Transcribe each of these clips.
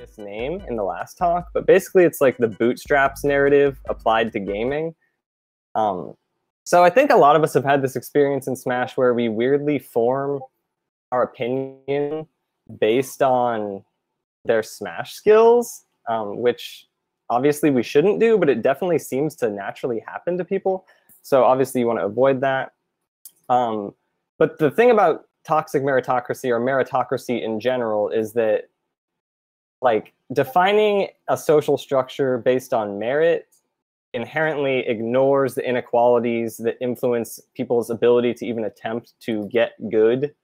this name in the last talk, but basically it's like the bootstraps narrative applied to gaming. So I think a lot of us have had this experience in Smash where we weirdly form our opinion based on their Smash skills, which obviously we shouldn't do, but it definitely seems to naturally happen to people. So obviously you want to avoid that. But the thing about toxic meritocracy or meritocracy in general is that, like, defining a social structure based on merit inherently ignores the inequalities that influence people's ability to even attempt to get good.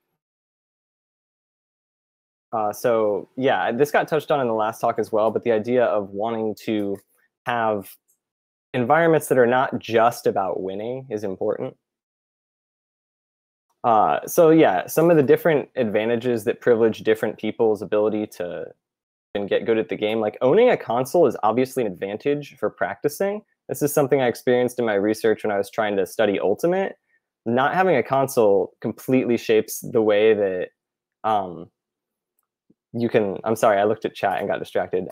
So yeah, this got touched on in the last talk as well, but the idea of wanting to have environments that are not just about winning is important. So yeah, some of the different advantages that privilege different people's ability to get good at the game, like owning a console is obviously an advantage for practicing. This is something I experienced in my research when I was trying to study Ultimate. Not having a console completely shapes the way that you can, I'm sorry, I looked at chat and got distracted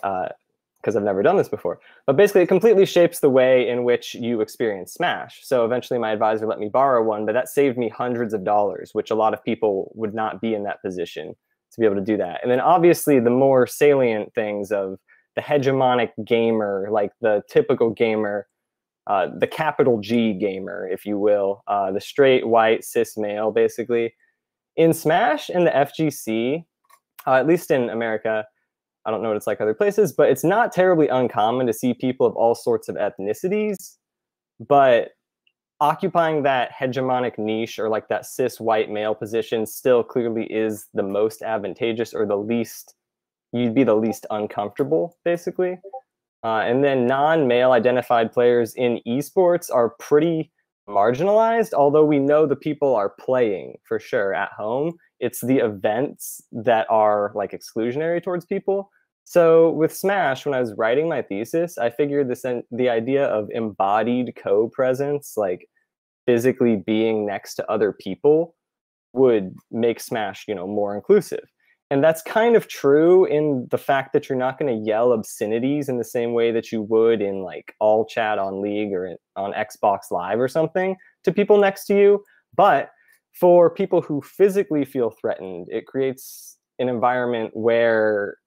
because I've never done this before. But basically, it completely shapes the way in which you experience Smash. So eventually my advisor let me borrow one, but that saved me hundreds of dollars, which a lot of people would not be in that position to be able to do that. And then obviously the more salient things of the hegemonic gamer, like the typical gamer, the capital G gamer, if you will, the straight white cis male, basically. In Smash and the FGC, at least in America, I don't know what it's like other places, but it's not terribly uncommon to see people of all sorts of ethnicities, but occupying that hegemonic niche or like that cis white male position still clearly is the most advantageous, or the least, you'd be the least uncomfortable, basically. And then non-male identified players in esports are pretty marginalized, although we know the people are playing for sure at home. It's the events that are like exclusionary towards people. So with Smash, when I was writing my thesis, I figured the idea of embodied co-presence, like physically being next to other people, would make Smash, more inclusive. And that's kind of true in the fact that you're not going to yell obscenities in the same way that you would in like all chat on League or on Xbox Live or something to people next to you. But for people who physically feel threatened, it creates an environment where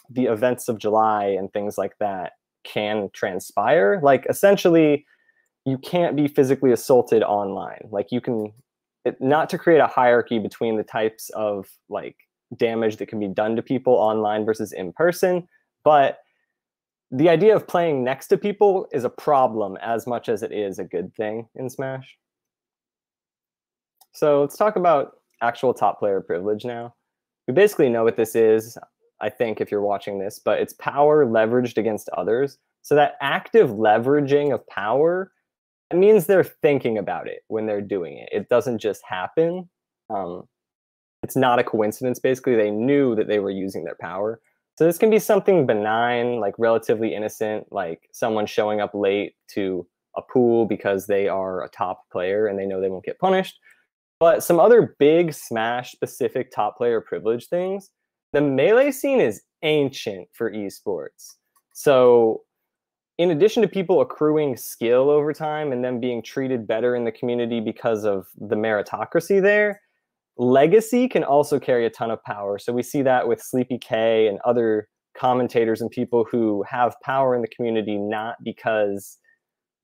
the events of July and things like that can transpire. Like, essentially, you can't be physically assaulted online. Like, you can, not to create a hierarchy between the types of like damage that can be done to people online versus in person, but the idea of playing next to people is a problem as much as it is a good thing in Smash. So let's talk about actual top player privilege now. We basically know what this is, I think, if you're watching this, but it's power leveraged against others. So that active leveraging of power, it means they're thinking about it when they're doing it. It doesn't just happen. It's not a coincidence, basically. They knew that they were using their power. So this can be something benign, like relatively innocent, like someone showing up late to a pool because they are a top player and they know they won't get punished. But some other big Smash-specific top player privilege things, the melee scene is ancient for esports. So in addition to people accruing skill over time and them being treated better in the community because of the meritocracy there, legacy can also carry a ton of power. So we see that with Sleepy K and other commentators and people who have power in the community, not because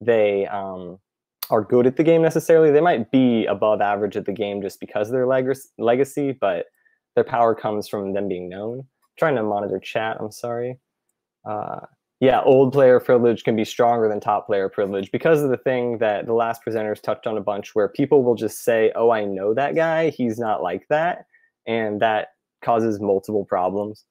they are good at the game necessarily. They might be above average at the game just because of their legacy, but their power comes from them being known. I'm trying to monitor chat, I'm sorry. Yeah, old player privilege can be stronger than top player privilege because of the thing that the last presenters touched on a bunch, where people will just say, oh, I know that guy, he's not like that. And that causes multiple problems.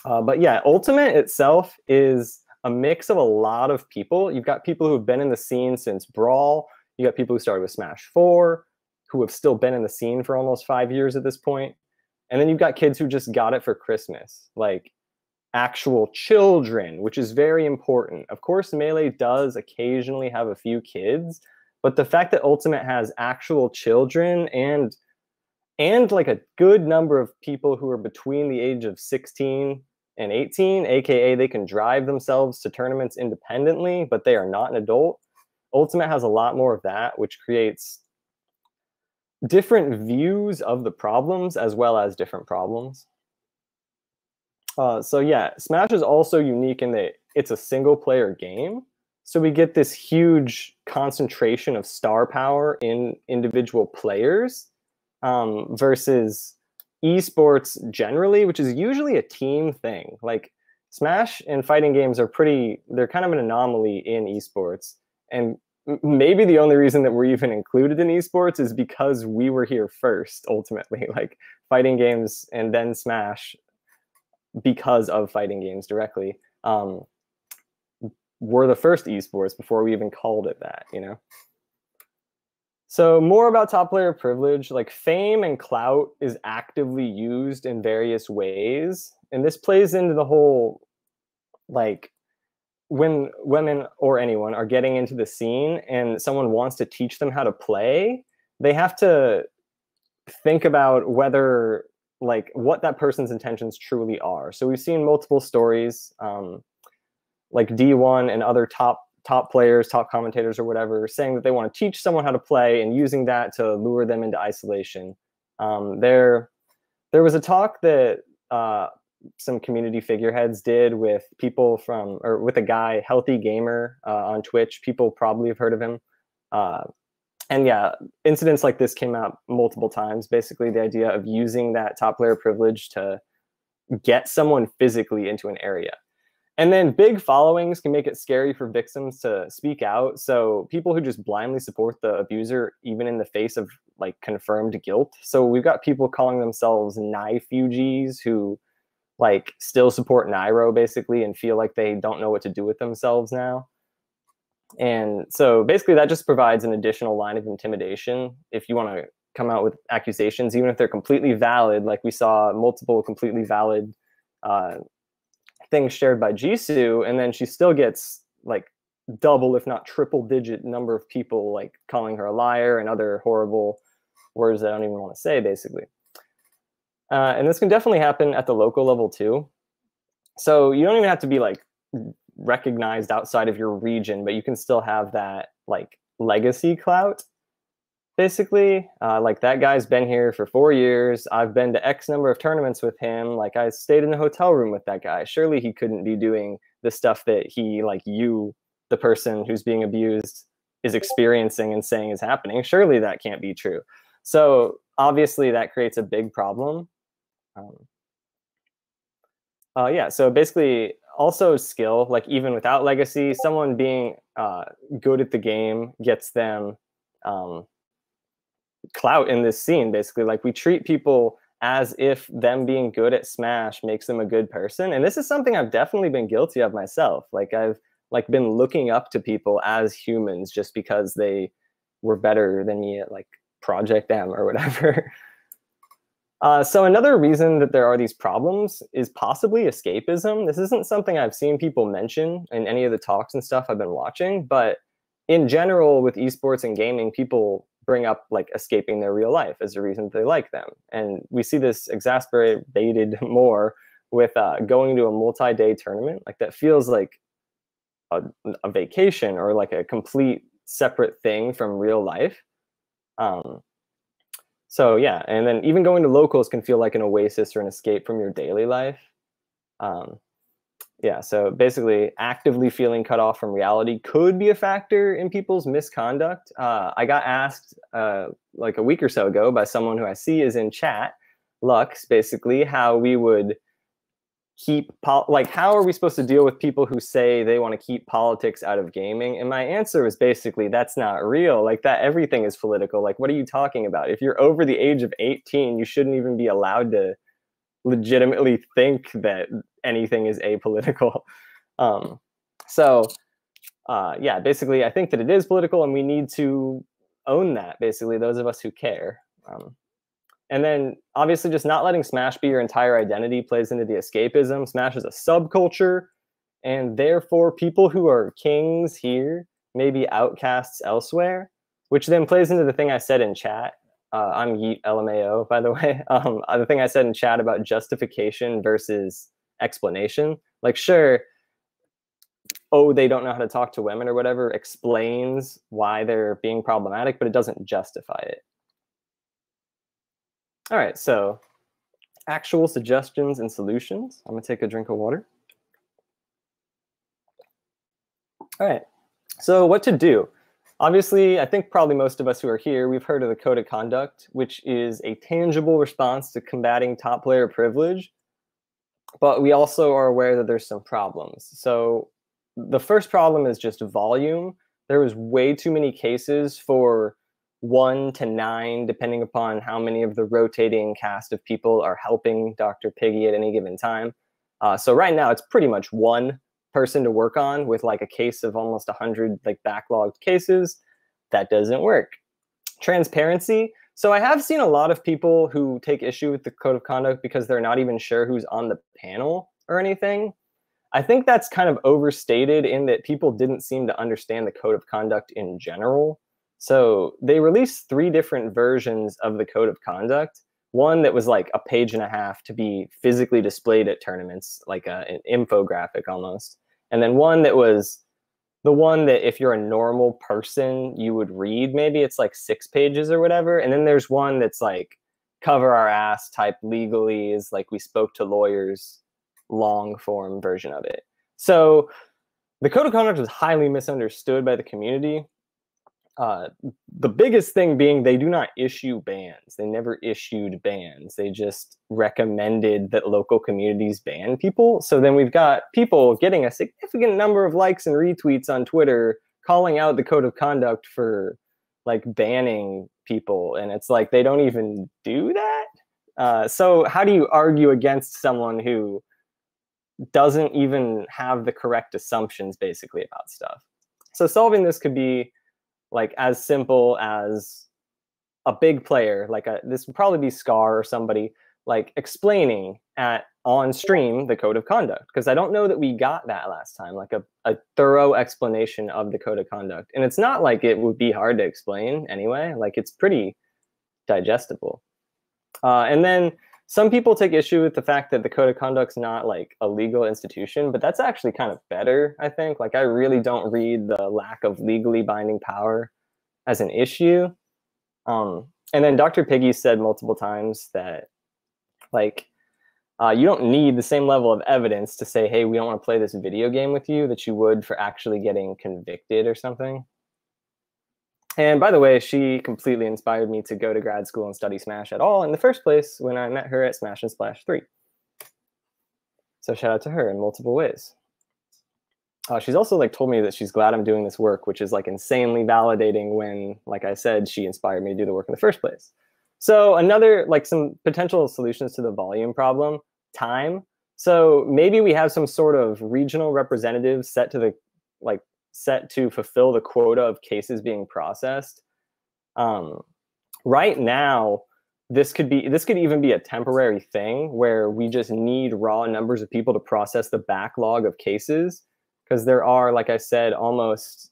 But yeah, Ultimate itself is a mix of a lot of people. You've got people who've been in the scene since Brawl. You got people who started with Smash 4, who have still been in the scene for almost 5 years at this point. And then you've got kids who just got it for Christmas, like actual children, which is very important. Of course, Melee does occasionally have a few kids, but the fact that Ultimate has actual children and like a good number of people who are between the age of 16 and 18, aka they can drive themselves to tournaments independently, but they are not an adult. Ultimate has a lot more of that, which creates different views of the problems as well as different problems. So yeah, Smash is also unique in that it's a single player game. So we get this huge concentration of star power in individual players versus esports generally, which is usually a team thing. Like Smash and fighting games are they're kind of an anomaly in esports. And maybe the only reason that we're even included in esports is because we were here first, ultimately. Like fighting games and then Smash, because of fighting games directly, were the first esports before we even called it that, you know? So more about top player privilege, like fame and clout is actively used in various ways. And this plays into the whole, like, when women or anyone are getting into the scene and someone wants to teach them how to play, they have to think about whether, like, what that person's intentions truly are. So we've seen multiple stories, like D1 and other top players, top commentators or whatever, saying that they want to teach someone how to play and using that to lure them into isolation. There was a talk that some community figureheads did with people with a guy, Healthy Gamer, on Twitch. People probably have heard of him. And yeah, incidents like this came out multiple times. Basically, the idea of using that top player privilege to get someone physically into an area. And then big followings can make it scary for victims to speak out. So people who just blindly support the abuser, even in the face of like confirmed guilt. So we've got people calling themselves Nifugees who like still support Nairo basically and feel like they don't know what to do with themselves now. And so basically that just provides an additional line of intimidation if you want to come out with accusations, even if they're completely valid. Like we saw multiple completely valid things shared by Jisoo, and then she still gets like double, if not triple digit number of people like calling her a liar and other horrible words that I don't even want to say, basically. And this can definitely happen at the local level too. So you don't even have to be like recognized outside of your region, but you can still have that like legacy clout. Basically, like that guy's been here for 4 years. I've been to X number of tournaments with him. Like I stayed in the hotel room with that guy. Surely he couldn't be doing the stuff that he, like you, the person who's being abused, is experiencing and saying is happening. Surely that can't be true. So obviously that creates a big problem. Yeah, so basically also skill, like even without legacy, someone being good at the game gets them clout in this scene. Basically, like we treat people as if them being good at Smash makes them a good person. And this is something I've definitely been guilty of myself. Like I've like been looking up to people as humans just because they were better than me at like Project M or whatever. So another reason that there are these problems is possibly escapism. This isn't something I've seen people mention in any of the talks and stuff I've been watching, but in general with esports and gaming, people bring up like escaping their real life as a reason that they like them. And we see this exacerbated more with going to a multi-day tournament. Like that feels like a vacation or like a complete separate thing from real life. So yeah, and then even going to locals can feel like an oasis or an escape from your daily life. Yeah, so basically actively feeling cut off from reality could be a factor in people's misconduct. I got asked like a week or so ago by someone who I see is in chat, Lux, basically, how we would keep, like, how are we supposed to deal with people who say they want to keep politics out of gaming? And my answer was basically, that's not real. Like that, everything is political. Like, what are you talking about? If you're over the age of 18, you shouldn't even be allowed to legitimately think that anything is apolitical. Yeah, basically, I think that it is political and we need to own that, basically, those of us who care. And then obviously just not letting Smash be your entire identity plays into the escapism. Smash is a subculture, and therefore people who are kings here may be outcasts elsewhere, which then plays into the thing I said in chat. I'm Yeet LMAO, by the way. The thing I said in chat about justification versus explanation. Like, sure, oh, they don't know how to talk to women or whatever explains why they're being problematic, but it doesn't justify it. All right, so actual suggestions and solutions. I'm gonna take a drink of water. All right, so what to do? Obviously, I think probably most of us who are here, we've heard of the code of conduct, which is a tangible response to combating top player privilege, but we also are aware that there's some problems. So the first problem is just volume. There was way too many cases for 1 to 9, depending upon how many of the rotating cast of people are helping Dr. Piggy at any given time. So right now it's pretty much 1 person to work on with like a case of almost 100 like backlogged cases. That doesn't work. Transparency. So I have seen a lot of people who take issue with the code of conduct because they're not even sure who's on the panel or anything. I think that's kind of overstated in that people didn't seem to understand the code of conduct in general. So they released 3 different versions of the code of conduct. One that was like a 1.5 pages to be physically displayed at tournaments, like an infographic almost. And then one that was the one that if you're a normal person, you would read. Maybe it's like 6 pages or whatever. And then there's one that's like cover our ass type legalese, like we spoke to lawyers, long form version of it. So the code of conduct was highly misunderstood by the community. The biggest thing being they do not issue bans. They never issued bans. They just recommended that local communities ban people. So then we've got people getting a significant number of likes and retweets on Twitter calling out the code of conduct for like banning people. And it's like they don't even do that. So how do you argue against someone who doesn't even have the correct assumptions basically about stuff? So solving this could be like as simple as a big player, like this would probably be Scar or somebody, like explaining on stream the code of conduct, because I don't know that we got that last time, like a thorough explanation of the code of conduct. And it's not like it would be hard to explain anyway, like it's pretty digestible. And then some people take issue with the fact that the code of conduct's not like a legal institution, but that's actually kind of better, I think. Like I really don't read the lack of legally binding power as an issue. And then Dr. Piggy said multiple times that like you don't need the same level of evidence to say, hey, we don't want to play this video game with you that you would for actually getting convicted or something. And by the way, she completely inspired me to go to grad school and study Smash at all in the first place when I met her at Smash and Splash 3. So shout out to her in multiple ways. She's also like told me that she's glad I'm doing this work, which is like insanely validating when, like I said, she inspired me to do the work in the first place. So another, like some potential solutions to the volume problem, time. So maybe we have some sort of regional representative set to fulfill the quota of cases being processed. Right now, this could even be a temporary thing where we just need raw numbers of people to process the backlog of cases, because there are, like I said, almost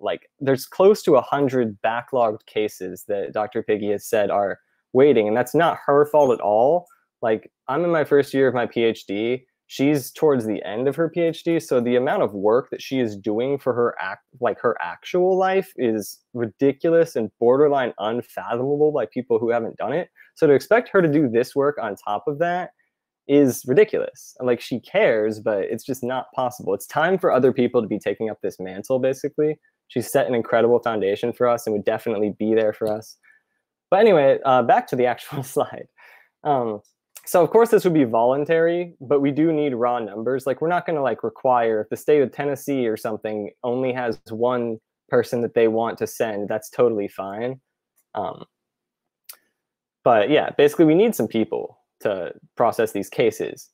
like there's close to 100 backlogged cases that Dr. Piggy has said are waiting, and that's not her fault at all. Like I'm in my first year of my PhD. She's towards the end of her PhD, so the amount of work that she is doing for her actual life is ridiculous and borderline unfathomable by people who haven't done it. So to expect her to do this work on top of that is ridiculous. Like she cares, but it's just not possible. It's time for other people to be taking up this mantle, basically. She's set an incredible foundation for us and would definitely be there for us. But anyway, back to the actual slide. So of course this would be voluntary, but we do need raw numbers. Like we're not going to like require if the state of Tennessee or something only has 1 person that they want to send, that's totally fine. But yeah, basically we need some people to process these cases.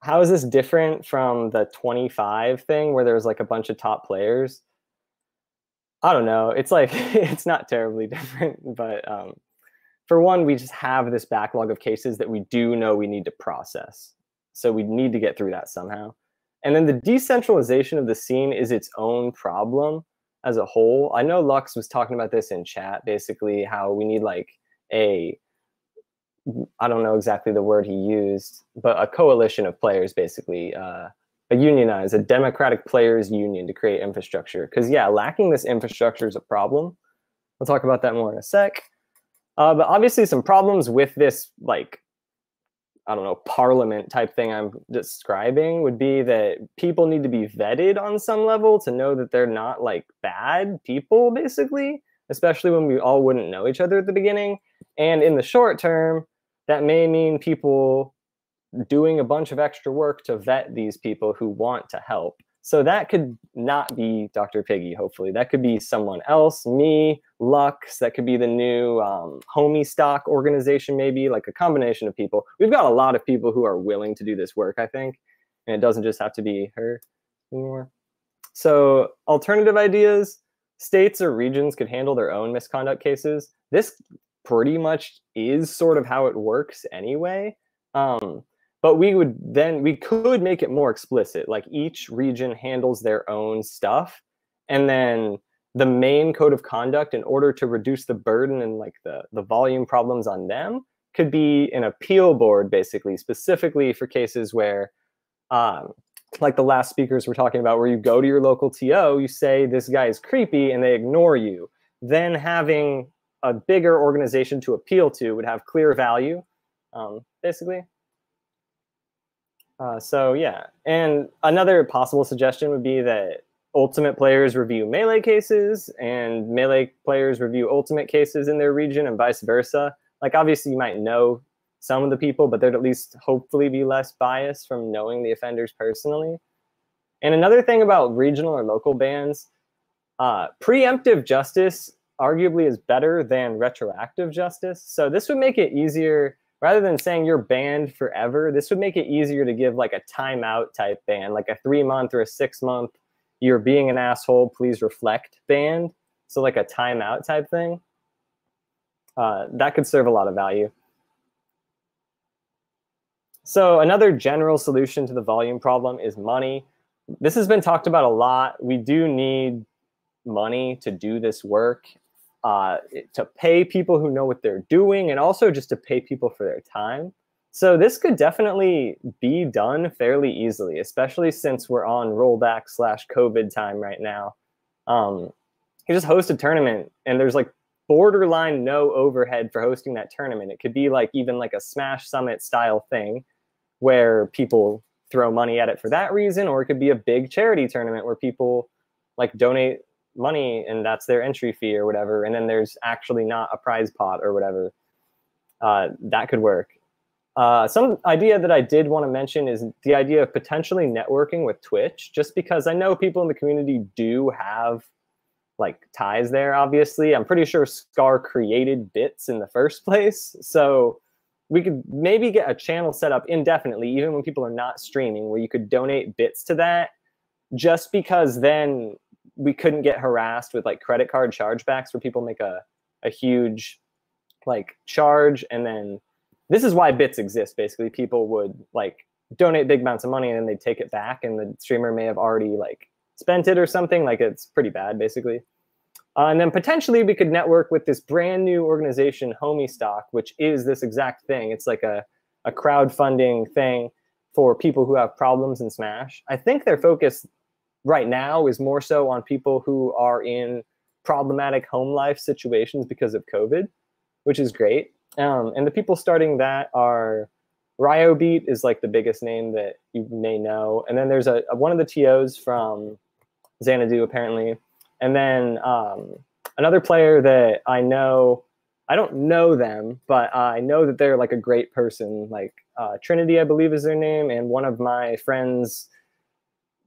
How is this different from the 25 thing where there's like a bunch of top players? I don't know. It's like, it's not terribly different, but for one, we just have this backlog of cases that we do know we need to process. So we need to get through that somehow. And then the decentralization of the scene is its own problem as a whole. I know Lux was talking about this in chat, basically how we need like a I don't know exactly the word he used, but a coalition of players, basically, a unionized, a democratic players union to create infrastructure. Because yeah, lacking this infrastructure is a problem. We'll talk about that more in a sec. But obviously some problems with this, like, I don't know, parliament type thing I'm describing would be that people need to be vetted on some level to know that they're not like bad people, basically, especially when we all wouldn't know each other at the beginning. And in the short term, that may mean people doing a bunch of extra work to vet these people who want to help. So that could not be Dr. Piggy, hopefully. That could be someone else, me, Lux. That could be the new homie stock organization, maybe, like a combination of people. We've got a lot of people who are willing to do this work, I think. And it doesn't just have to be her anymore. So alternative ideas, states or regions could handle their own misconduct cases. This pretty much is sort of how it works anyway. But we could make it more explicit, like each region handles their own stuff, and then the main code of conduct, in order to reduce the burden and like the volume problems on them, could be an appeal board, basically, specifically for cases where, like the last speakers were talking about, where you go to your local TO, you say this guy is creepy, and they ignore you. Then having a bigger organization to appeal to would have clear value, basically. So yeah, and another possible suggestion would be that Ultimate players review Melee cases, and Melee players review Ultimate cases in their region, and vice versa. Like, obviously, you might know some of the people, but there'd at least hopefully be less bias from knowing the offenders personally. And another thing about regional or local bans, preemptive justice arguably is better than retroactive justice. So this would make it easier. Rather than saying you're banned forever, this would make it easier to give like a timeout type ban, like a 3-month or a 6-month, you're being an asshole, please reflect ban. So like a timeout type thing. That could serve a lot of value. So another general solution to the volume problem is money. This has been talked about a lot. We do need money to do this work. To pay people who know what they're doing, and also just to pay people for their time. So this could definitely be done fairly easily, especially since we're on rollback/COVID time right now. You just host a tournament, and there's like borderline no overhead for hosting that tournament. It could be like even like a Smash Summit style thing where people throw money at it for that reason, or it could be a big charity tournament where people like donate money and that's their entry fee or whatever, and then there's actually not a prize pot or whatever. That could work. Some idea that I did want to mention is the idea of potentially networking with Twitch, just because I know people in the community do have like ties there, obviously. I'm pretty sure Scar created bits in the first place, so we could maybe get a channel set up indefinitely, even when people are not streaming, where you could donate bits to that, just because then we couldn't get harassed with like credit card chargebacks where people make a huge like charge, and then this is why bits exist. Basically, people would like donate big amounts of money and then they take it back, and the streamer may have already like spent it or something. Like, it's pretty bad, basically. And then potentially we could network with this brand new organization, Homie Stock, which is this exact thing. It's like a crowdfunding thing for people who have problems in Smash. I think their focus right now is more so on people who are in problematic home life situations because of COVID, which is great. And the people starting that are RyoBeat is like the biggest name that you may know. And then there's one of the TOs from Xanadu, apparently. And then another player that I know, I don't know them, but I know that they're like a great person. Like Trinity, I believe is their name. And one of my friends,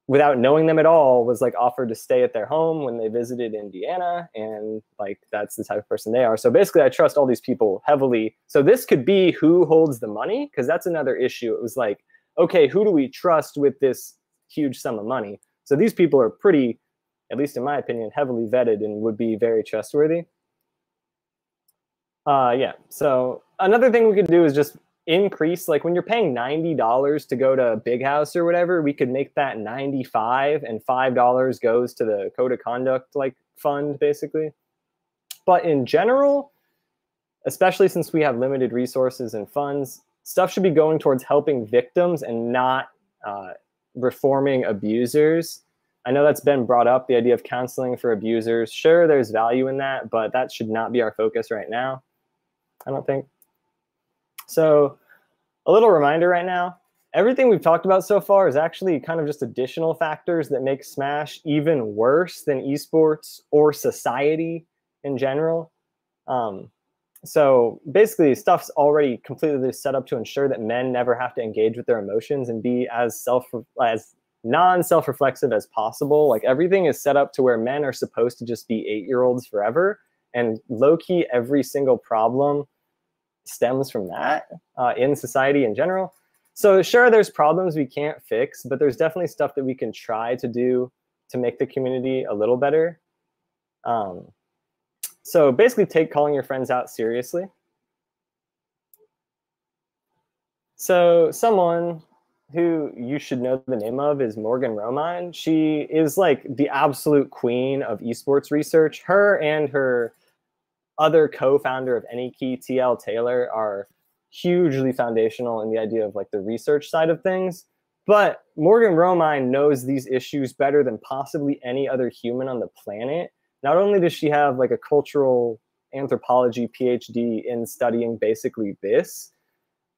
without knowing them at all, was like offered to stay at their home when they visited Indiana, and like that's the type of person they are. So basically, I trust all these people heavily. So this could be who holds the money, because that's another issue. It was like, okay, who do we trust with this huge sum of money? So these people are pretty, at least in my opinion, heavily vetted and would be very trustworthy. Yeah, so another thing we could do is just increase, like when you're paying $90 to go to Big House or whatever, we could make that $95, and $5 goes to the code of conduct like fund, basically. But in general, especially since we have limited resources and funds, stuff should be going towards helping victims and not reforming abusers. I know that's been brought up, the idea of counseling for abusers. Sure, there's value in that, but that should not be our focus right now, I don't think. So a little reminder right now, everything we've talked about so far is actually kind of just additional factors that make Smash even worse than esports or society in general. So basically, stuff's already completely set up to ensure that men never have to engage with their emotions and be as non-self-reflexive as possible. Like, everything is set up to where men are supposed to just be 8-year-olds forever, and low-key every single problem stems from that in society in general. So sure, there's problems we can't fix, but there's definitely stuff that we can try to do to make the community a little better. So basically, take calling your friends out seriously. So someone who you should know the name of is Morgan Romine. She is like the absolute queen of esports research. Her and her other co-founder of AnyKey, TL Taylor, are hugely foundational in the idea of like the research side of things. But Morgan Romine knows these issues better than possibly any other human on the planet. Not only does she have like a cultural anthropology PhD in studying basically this,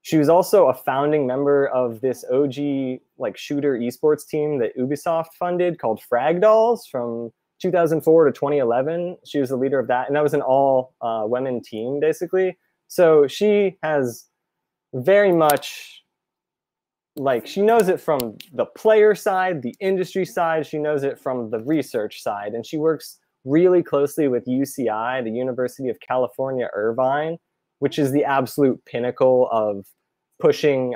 she was also a founding member of this OG like shooter esports team that Ubisoft funded called Frag Dolls from 2004 to 2011. She was the leader of that, and that was an all women team basically. So she has very much, like, she knows it from the player side, the industry side, she knows it from the research side, and she works really closely with UCI, the University of California, Irvine, which is the absolute pinnacle of pushing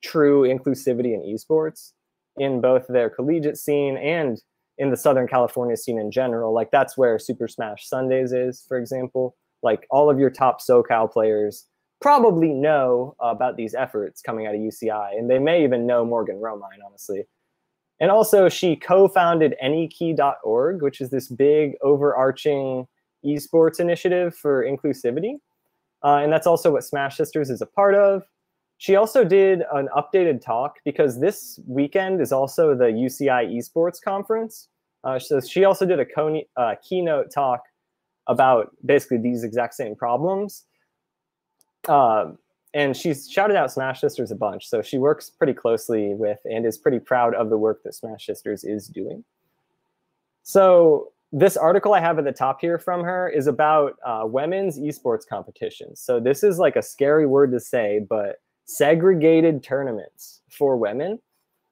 true inclusivity in esports in both their collegiate scene and in the Southern California scene in general. Like, that's where Super Smash Sundays is, for example. Like, all of your top SoCal players probably know about these efforts coming out of UCI, and they may even know Morgan Romine, honestly. And also, she co-founded AnyKey.org, which is this big overarching esports initiative for inclusivity. And that's also what Smash Sisters is a part of. She also did an updated talk because this weekend is also the UCI Esports Conference. So she also did a keynote talk about basically these exact same problems. And she's shouted out Smash Sisters a bunch. So she works pretty closely with and is pretty proud of the work that Smash Sisters is doing. So this article I have at the top here from her is about women's esports competitions. So this is like a scary word to say, but segregated tournaments for women.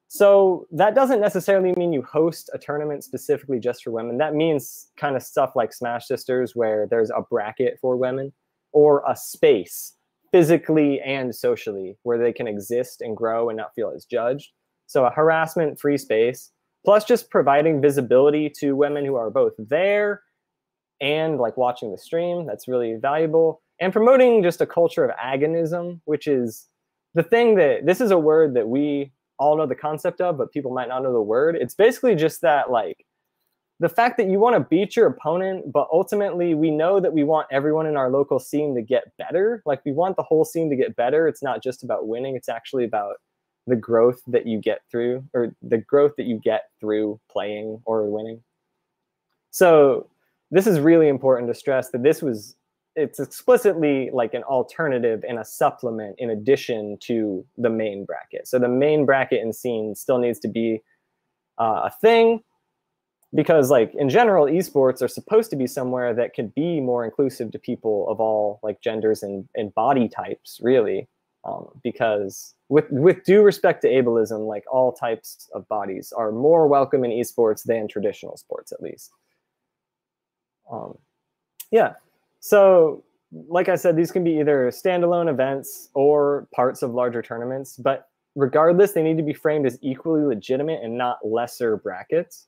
So that doesn't necessarily mean you host a tournament specifically just for women. That means kind of stuff like Smash Sisters, where there's a bracket for women, or a space physically and socially where they can exist and grow and not feel as judged. So a harassment-free space, plus just providing visibility to women who are both there and like watching the stream. That's really valuable. And promoting just a culture of agonism, which is the thing that, this is a word that we all know the concept of, but people might not know the word. It's basically just that, like, the fact that you want to beat your opponent, but ultimately we know that we want everyone in our local scene to get better. Like, we want the whole scene to get better. It's not just about winning. It's actually about the growth that you get through, or the growth that you get through playing or winning. So this is really important to stress that it's explicitly like an alternative and a supplement in addition to the main bracket. So the main bracket and scene still needs to be a thing, because like in general, esports are supposed to be somewhere that could be more inclusive to people of all like genders and body types, really. Because with due respect to ableism, like all types of bodies are more welcome in esports than traditional sports, at least. Yeah, so like I said, these can be either standalone events or parts of larger tournaments, but regardless, they need to be framed as equally legitimate and not lesser brackets.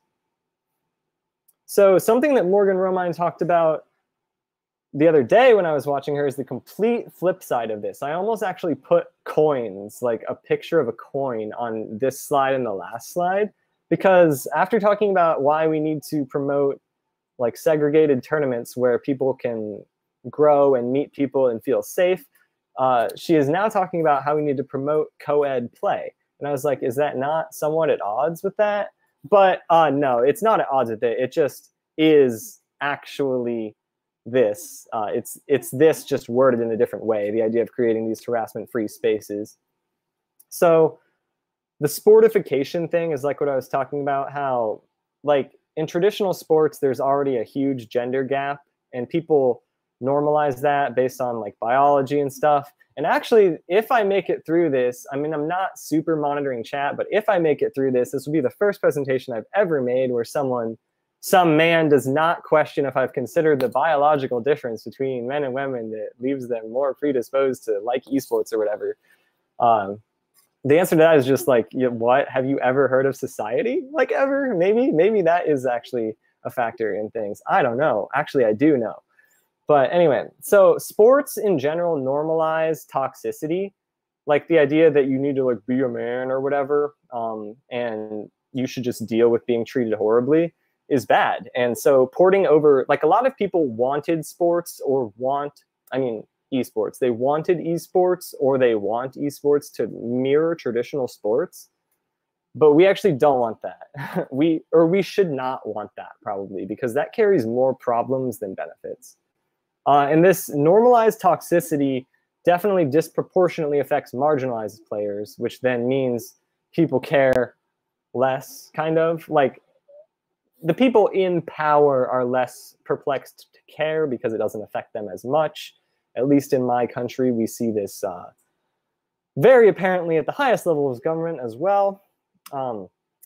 So something that Morgan Romine talked about the other day when I was watching her is the complete flip side of this. I almost actually put coins, like a picture of a coin, on this slide and the last slide, because after talking about why we need to promote like segregated tournaments where people can grow and meet people and feel safe. She is now talking about how we need to promote co-ed play. And I was like, is that not somewhat at odds with that? But no, it's not at odds with it. It just is actually this. It's this just worded in a different way, the idea of creating these harassment-free spaces. So the sportification thing is like what I was talking about, how like in traditional sports, there's already a huge gender gap, and people normalize that based on like biology and stuff. And actually, if I make it through this, I mean, I'm not super monitoring chat, but if I make it through this, this will be the first presentation I've ever made where some man does not question if I've considered the biological difference between men and women that leaves them more predisposed to like esports or whatever. The answer to that is just like, what? Have you ever heard of society? Like ever? Maybe that is actually a factor in things. I don't know. Actually, I do know. But anyway, so sports in general normalize toxicity, like the idea that you need to like be a man or whatever, and you should just deal with being treated horribly is bad. And so porting over, like a lot of people wanted sports or esports. They wanted esports or they want esports to mirror traditional sports, but we actually don't want that. we should not want that probably, because that carries more problems than benefits. And this normalized toxicity definitely disproportionately affects marginalized players, which then means people care less, kind of. Like the people in power are less perplexed to care because it doesn't affect them as much. At least in my country, we see this very apparently at the highest level of government as well.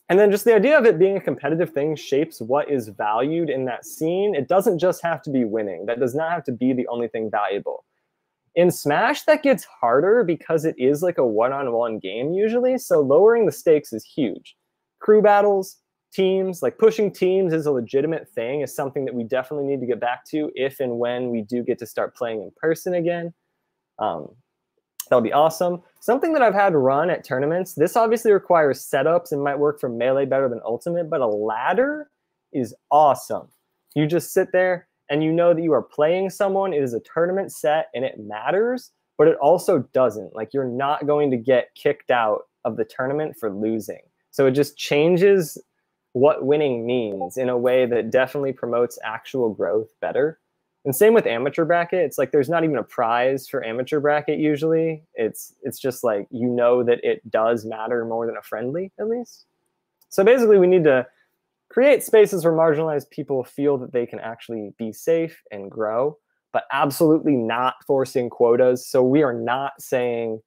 And then just the idea of it being a competitive thing shapes what is valued in that scene. It doesn't just have to be winning. That does not have to be the only thing valuable. In Smash, that gets harder because it is like a one-on-one game usually, so lowering the stakes is huge. Crew battles, teams, like pushing teams is a legitimate thing, is something that we definitely need to get back to if and when we do get to start playing in person again. That'll be awesome. Something that I've had run at tournaments, this obviously requires setups and might work for Melee better than Ultimate, but a ladder is awesome. You just sit there and you know that you are playing someone. It is a tournament set and it matters, but it also doesn't. Like you're not going to get kicked out of the tournament for losing. So it just changes what winning means in a way that definitely promotes actual growth better. And same with amateur bracket. It's like there's not even a prize for amateur bracket usually. It's just like, you know that it does matter more than a friendly, at least. So basically we need to create spaces where marginalized people feel that they can actually be safe and grow, but absolutely not forcing quotas. So we are not saying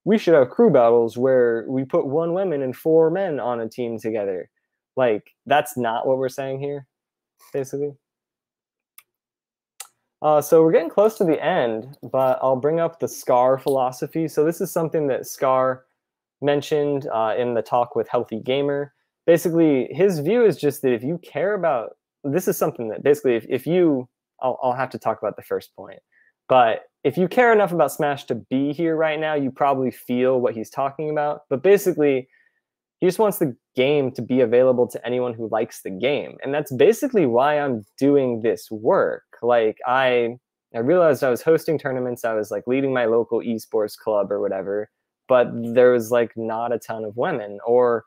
we should have crew battles where we put 1 woman and 4 men on a team together. Like that's not what we're saying here, basically. So we're getting close to the end, but I'll bring up the SCAR philosophy. So this is something that SCAR mentioned in the talk with Healthy Gamer. Basically, his view is just that if you care about, this is something that basically if you, I'll have to talk about the first point, but if you care enough about Smash to be here right now, you probably feel what he's talking about. But basically, he just wants the game to be available to anyone who likes the game. And that's basically why I'm doing this work. Like I realized I was hosting tournaments. I was like leading my local esports club or whatever, but there was like not a ton of women or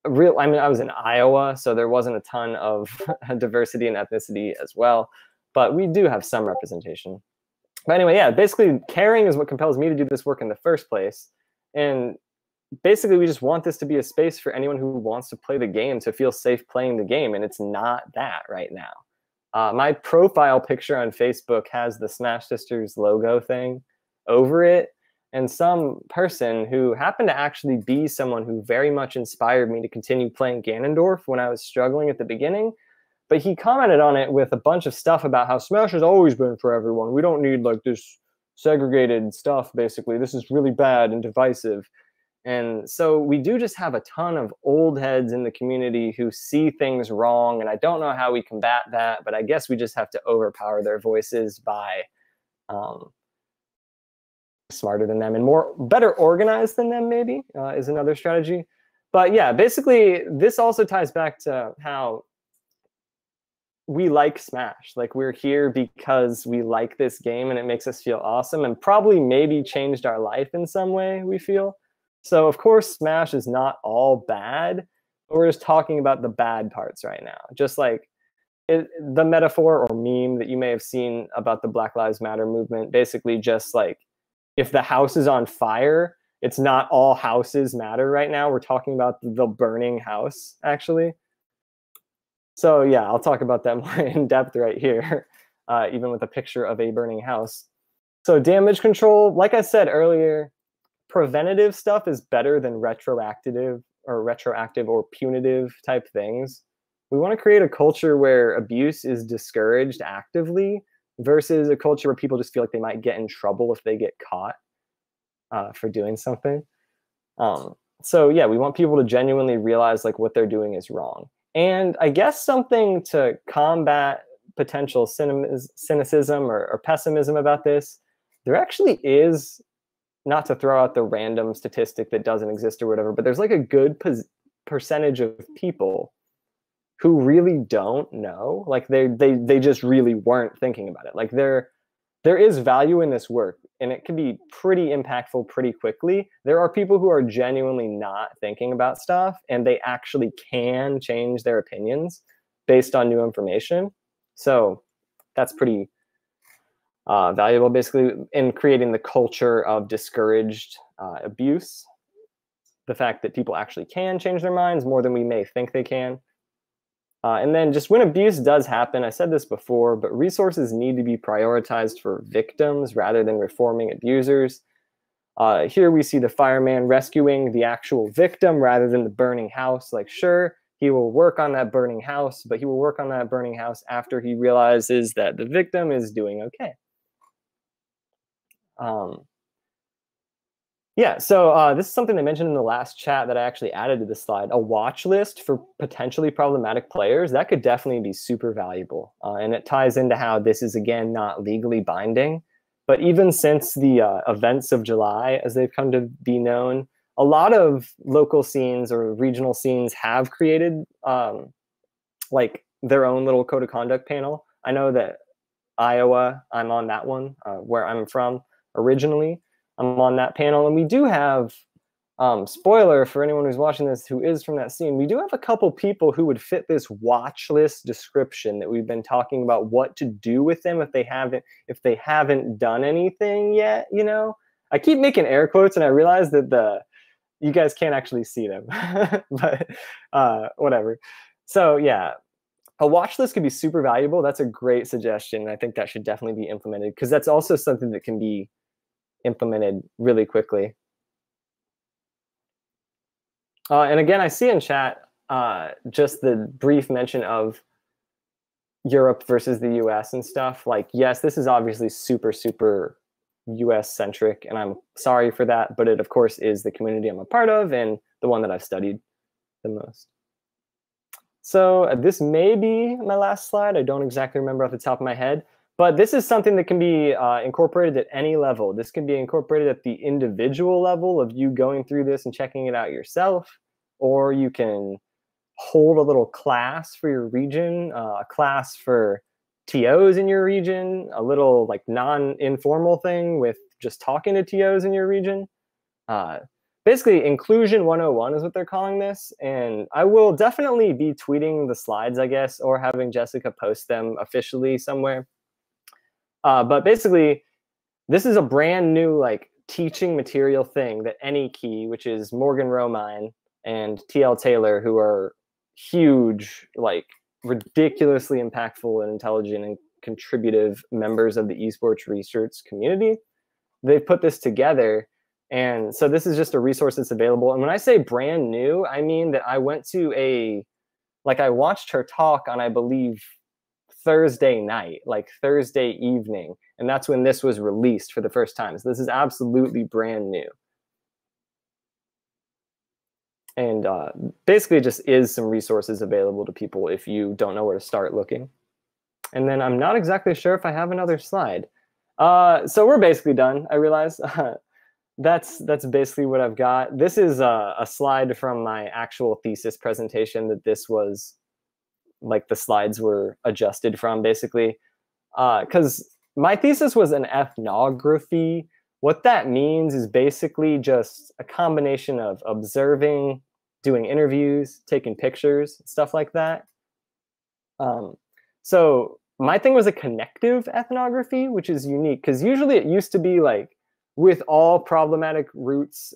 I was in Iowa, so there wasn't a ton of diversity and ethnicity as well, but we do have some representation. But anyway, yeah, basically caring is what compels me to do this work in the first place. And basically, we just want this to be a space for anyone who wants to play the game to feel safe playing the game, and it's not that right now. My profile picture on Facebook has the Smash Sisters logo thing over it, and some person who happened to actually be someone who very much inspired me to continue playing Ganondorf when I was struggling at the beginning, but he commented on it with a bunch of stuff about how Smash has always been for everyone. We don't need like this segregated stuff, basically. This is really bad and divisive. And so we do just have a ton of old heads in the community who see things wrong, and I don't know how we combat that, but I guess we just have to overpower their voices by smarter than them and better organized than them, maybe, is another strategy. But yeah, basically, this also ties back to how we like Smash. Like, we're here because we like this game and it makes us feel awesome, and probably maybe changed our life in some way, we feel. So of course Smash is not all bad, but we're just talking about the bad parts right now. Just like the metaphor or meme that you may have seen about the Black Lives Matter movement, basically just like, if the house is on fire, it's not all houses matter right now. We're talking about the burning house, actually. So yeah, I'll talk about that more in depth right here, even with a picture of a burning house. So damage control, like I said earlier, preventative stuff is better than retroactive or punitive type things. We want to create a culture where abuse is discouraged actively versus a culture where people just feel like they might get in trouble if they get caught for doing something. So yeah, we want people to genuinely realize like what they're doing is wrong. And I guess something to combat potential cynicism or pessimism about this, there actually is, not to throw out the random statistic that doesn't exist or whatever, but there's like a good percentage of people who really don't know. Like they just really weren't thinking about it. Like there is value in this work, and it can be pretty impactful pretty quickly. There are people who are genuinely not thinking about stuff, and they actually can change their opinions based on new information. So that's pretty valuable, basically, in creating the culture of discouraged abuse. The fact that people actually can change their minds more than we may think they can. And then just when abuse does happen, I said this before, but resources need to be prioritized for victims rather than reforming abusers. Here we see the fireman rescuing the actual victim rather than the burning house. Like, sure, he will work on that burning house, but he will work on that burning house after he realizes that the victim is doing okay. Yeah, so this is something I mentioned in the last chat that I actually added to the slide. A watch list for potentially problematic players, that could definitely be super valuable. And it ties into how this is, again, not legally binding. But even since the events of July, as they've come to be known, a lot of local scenes or regional scenes have created like their own little code of conduct panel. I know that Iowa, I'm on that one, where I'm from originally. I'm on that panel, and we do have, spoiler for anyone who's watching this who is from that scene, we do have a couple people who would fit this watch list description that we've been talking about what to do with them if they haven't done anything yet, you know? I keep making air quotes, and I realize that you guys can't actually see them, but whatever. So yeah, a watch list could be super valuable. That's a great suggestion. I think that should definitely be implemented, because that's also something that can be implemented really quickly. And again, I see in chat just the brief mention of Europe versus the US and stuff. Like, yes, this is obviously super, super US centric, and I'm sorry for that, but it of course is the community I'm a part of and the one that I've studied the most. So this may be my last slide. I don't exactly remember off the top of my head. But this is something that can be incorporated at any level. This can be incorporated at the individual level of you going through this and checking it out yourself, or you can hold a little class for your region, a class for TOs in your region, a little like non-informal thing with just talking to TOs in your region. Basically, Inclusion 101 is what they're calling this. And I will definitely be tweeting the slides, I guess, or having Jessica post them officially somewhere. But basically, this is a brand new like teaching material thing that AnyKey, which is Morgan Romine and TL Taylor, who are huge, like ridiculously impactful and intelligent and contributive members of the esports research community, they've put this together. And so this is just a resource that's available. And when I say brand new, I mean that I went to I watched her talk on, I believe, Thursday night, like Thursday evening, and that's when this was released for the first time. So this is absolutely brand new, and basically just is some resources available to people if you don't know where to start looking. And then I'm not exactly sure if I have another slide. So we're basically done, I realize. That's basically what I've got. This is a slide from my actual thesis presentation that this was like the slides were adjusted from, basically. Because my thesis was an ethnography. What that means is basically just a combination of observing, doing interviews, taking pictures, stuff like that. So my thing was a connective ethnography, which is unique because usually it used to be like with all problematic roots,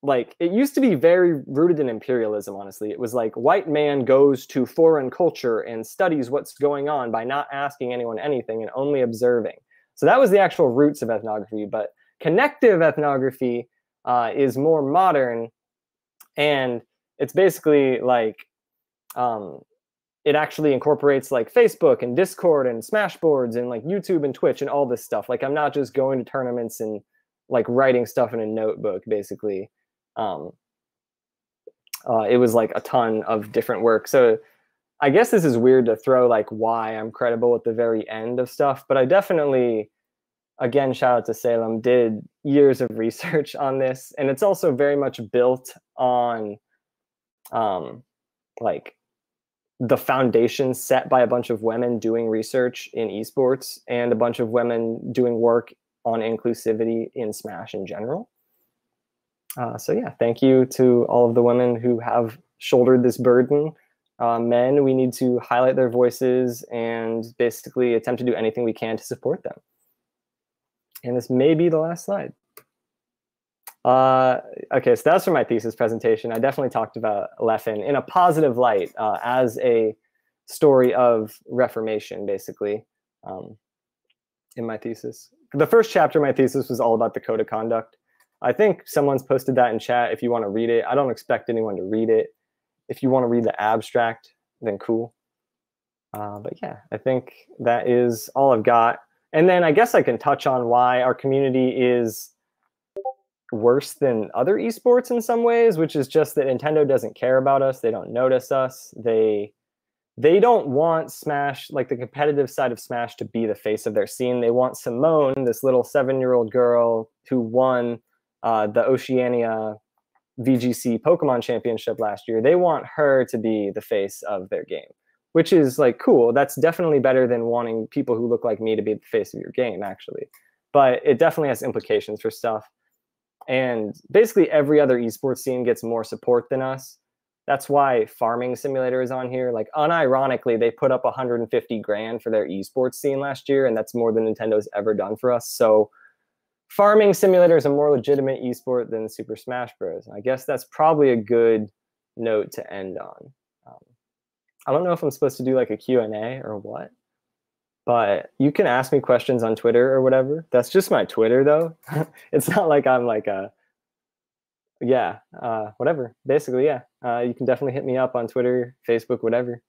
like it used to be very rooted in imperialism, honestly. It was like white man goes to foreign culture and studies what's going on by not asking anyone anything and only observing. So that was the actual roots of ethnography. But connective ethnography is more modern, and it's basically like it actually incorporates like Facebook and Discord and Smashboards and like YouTube and Twitch and all this stuff. Like I'm not just going to tournaments and like writing stuff in a notebook, basically. It was like a ton of different work. So I guess this is weird to throw like why I'm credible at the very end of stuff, but I definitely, again, shout out to Salem, did years of research on this. And it's also very much built on like the foundation set by a bunch of women doing research in esports and a bunch of women doing work on inclusivity in Smash in general. So yeah, thank you to all of the women who have shouldered this burden. Men, we need to highlight their voices and basically attempt to do anything we can to support them. And this may be the last slide. Okay, so that's for my thesis presentation. I definitely talked about Leffen in a positive light as a story of reformation, basically, in my thesis. The first chapter of my thesis was all about the code of conduct. I think someone's posted that in chat if you want to read it. I don't expect anyone to read it. If you want to read the abstract, then cool. But yeah, I think that is all I've got. And then I guess I can touch on why our community is worse than other esports in some ways, which is just that Nintendo doesn't care about us. They don't notice us. They don't want Smash, like the competitive side of Smash, to be the face of their scene. They want Simone, this little 7-year-old girl who won the Oceania VGC Pokemon Championship last year. They want her to be the face of their game, which is like cool. That's definitely better than wanting people who look like me to be the face of your game, actually. But it definitely has implications for stuff. And basically every other esports scene gets more support than us. That's why Farming Simulator is on here. Like unironically, they put up 150 grand for their esports scene last year, and that's more than Nintendo's ever done for us. So Farming Simulator is a more legitimate esport than Super Smash Bros. I guess that's probably a good note to end on. I don't know if I'm supposed to do like a Q&A or what, but you can ask me questions on Twitter or whatever. That's just my Twitter, though. It's not like I'm like a, yeah, whatever. Basically, yeah. You can definitely hit me up on Twitter, Facebook, whatever.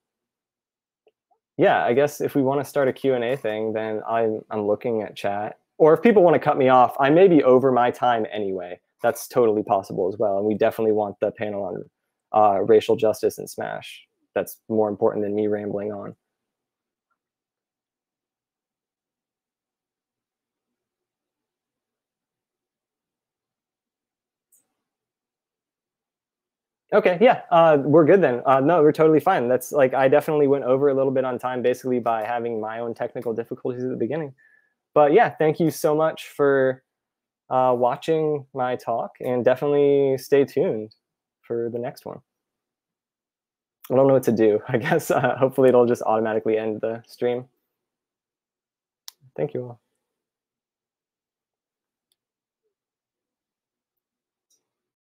Yeah, I guess if we want to start a Q&A thing, then I'm looking at chat. Or if people want to cut me off, I may be over my time anyway. That's totally possible as well. And we definitely want the panel on racial justice in Smash. That's more important than me rambling on. Okay, yeah, we're good then. No, we're totally fine. That's like, I definitely went over a little bit on time basically by having my own technical difficulties at the beginning. But yeah, thank you so much for watching my talk, and definitely stay tuned for the next one. I don't know what to do. I guess hopefully it'll just automatically end the stream. Thank you all.